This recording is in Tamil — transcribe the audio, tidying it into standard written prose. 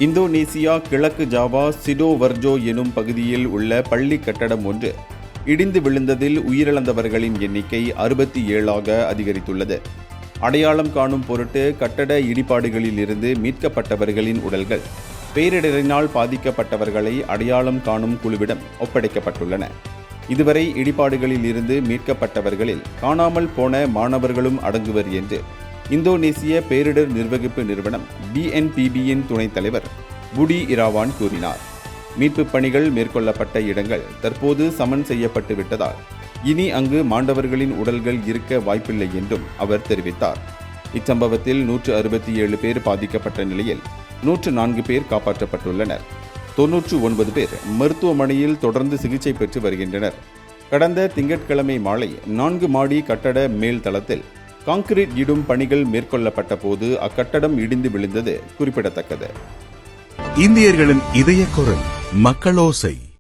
இந்தோனேசியா கிழக்கு ஜாவா சிடோவர்ஜோ எனும் பகுதியில் உள்ள பள்ளி கட்டடம் ஒன்று இடிந்து விழுந்ததில் உயிரிழந்தவர்களின் எண்ணிக்கை 67ஆக அதிகரித்துள்ளது. அடையாளம் காணும் பொருட்டு கட்டட இடிபாடுகளில் இருந்து மீட்கப்பட்டவர்களின் உடல்கள் பேரிடரினால் பாதிக்கப்பட்டவர்களை அடையாளம் காணும் குழுவிடம் ஒப்படைக்கப்பட்டுள்ளன. இதுவரை இடிபாடுகளில் இருந்து மீட்கப்பட்டவர்களில் காணாமல் போன மாணவர்களும் அடங்குவர் என்று இந்தோனேசிய பேரிடர் நிர்வகிப்பு நிறுவனம் BNPB-யின் துணைத் தலைவர் புடி இராவான் கூறினார். மீட்புப் பணிகள் மேற்கொள்ளப்பட்ட இடங்கள் தற்போது சமன் செய்யப்பட்டு விட்டதால் இனி அங்கு மாண்டவர்களின் உடல்கள் இருக்க வாய்ப்பில்லை என்றும் அவர் தெரிவித்தார். இச்சம்பவத்தில் 167 பேர் பாதிக்கப்பட்ட நிலையில் 104 பேர் காப்பாற்றப்பட்டுள்ளனர். 99 பேர் மருத்துவமனையில் தொடர்ந்து சிகிச்சை பெற்று வருகின்றனர். கடந்த திங்கட்கிழமை மாலை 4 மாடி கட்டட மேல் தளத்தில் கான்கிரீட் இடும் பணிகள் மேற்கொள்ளப்பட்ட போது அக்கட்டடம் இடிந்து விழுந்தது குறிப்பிடத்தக்கது. இந்தியர்களின் இதய குரல் மக்களோசை.